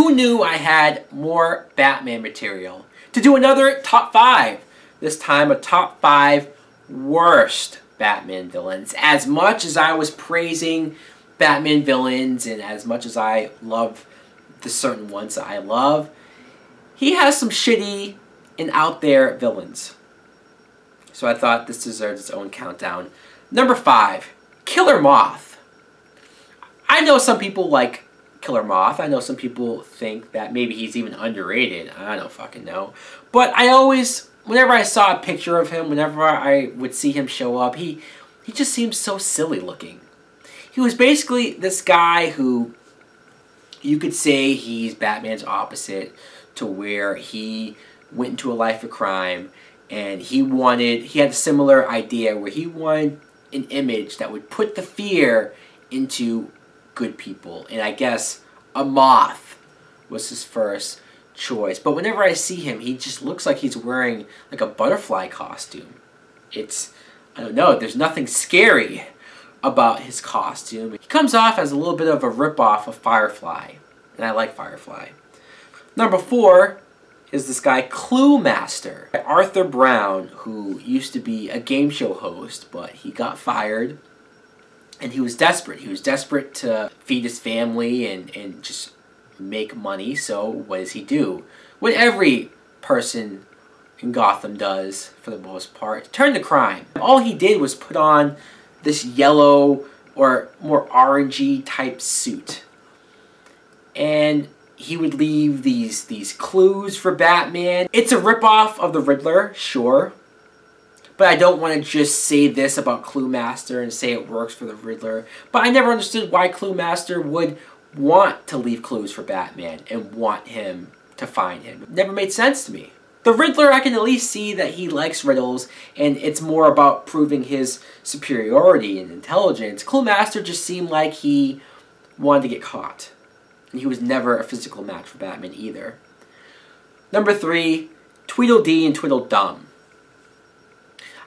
who knew I had more Batman material to do another top 5? This time a top 5 worst Batman villains. As much as I was praising Batman villains and as much as I love the certain ones that I love, he has some shitty and out there villains. So I thought this deserves its own countdown. Number 5, Killer Moth. I know some people like Killer Moth. I know some people think that maybe he's even underrated. I don't fucking know. But I always, whenever I saw a picture of him, whenever I would see him show up, he just seems so silly looking. He was basically this guy who you could say he's Batman's opposite, to where he went into a life of crime and he had a similar idea where he wanted an image that would put the fear into good people. And I guess a moth was his first choice. But whenever I see him, he just looks like he's wearing like a butterfly costume. I don't know, there's nothing scary about his costume. He comes off as a little bit of a ripoff of Firefly, and I like Firefly. Number 4 is this guy, Clue Master. Arthur Brown, who used to be a game show host, but he got fired, and he was desperate. He was desperate to feed his family and just make money, so what does he do? What every person in Gotham does, for the most part, turn to crime. All he did was put on this yellow or more orangey type suit. And he would leave these clues for Batman. It's a ripoff of the Riddler, sure. But I don't want to just say this about Clue Master and say it works for the Riddler. But I never understood why Clue Master would want to leave clues for Batman and want him to find him. It never made sense to me. The Riddler, I can at least see that he likes riddles, and it's more about proving his superiority and intelligence. Clue Master just seemed like he wanted to get caught. And he was never a physical match for Batman either. Number 3, Tweedledee and Tweedledum.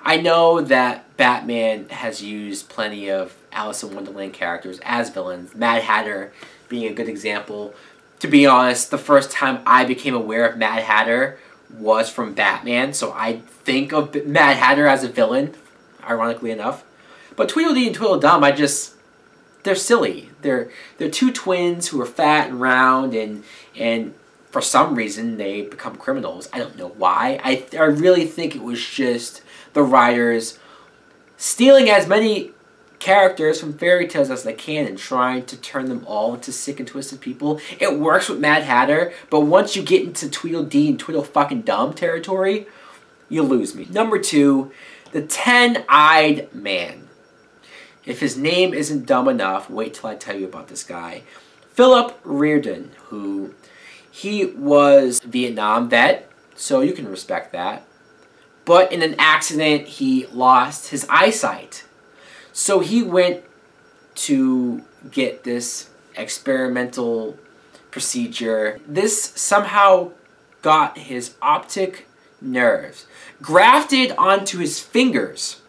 I know that Batman has used plenty of Alice in Wonderland characters as villains, Mad Hatter being a good example. To be honest, the first time I became aware of Mad Hatter was from Batman, so I think of Mad Hatter as a villain, ironically enough. But Tweedledee and Tweedledum, they're silly. They're two twins who are fat and round, and for some reason they become criminals. I don't know why. I really think it was just the writers stealing as many characters from fairy tales as they can and trying to turn them all into sick and twisted people. It works with Mad Hatter, but once you get into Tweedledee and Tweedledum territory, you lose me. Number 2, the 10-eyed man. If his name isn't dumb enough, wait till I tell you about this guy. Philip Reardon, who he was a Vietnam vet, so you can respect that. But in an accident, he lost his eyesight. So he went to get this experimental procedure. This somehow got his optic nerves grafted onto his fingers.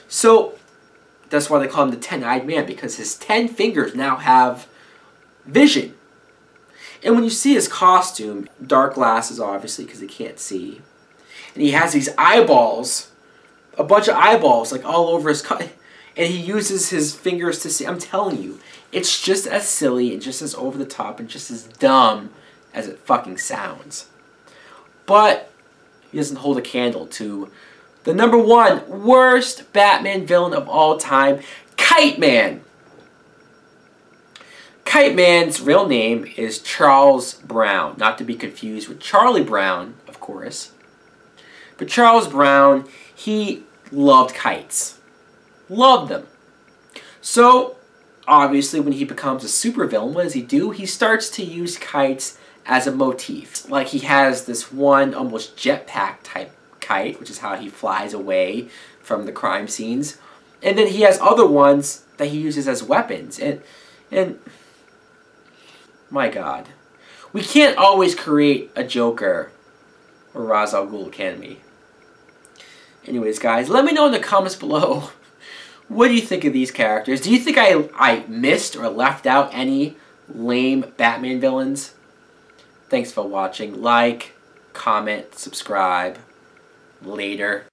So that's why they call him the 10-eyed man, because his 10 fingers now have vision. And when you see his costume, dark glasses obviously because he can't see. And he has these eyeballs, a bunch of eyeballs like all over his cut. And he uses his fingers to see. I'm telling you, it's just as silly and just as over the top and just as dumb as it fucking sounds. But he doesn't hold a candle to the number 1 worst Batman villain of all time, Kite Man. Kite Man's real name is Charles Brown, not to be confused with Charlie Brown, of course. But Charles Brown, he loved kites. Loved them. So, obviously, when he becomes a supervillain, what does he do? He starts to use kites as a motif. Like, he has this one almost jetpack type kite, which is how he flies away from the crime scenes. And then he has other ones that he uses as weapons. And my God. We can't always create a Joker or Ra's al Ghul, can we? Anyways, guys, let me know in the comments below. What do you think of these characters? Do you think I missed or left out any lame Batman villains? Thanks for watching. Like, comment, subscribe. Later.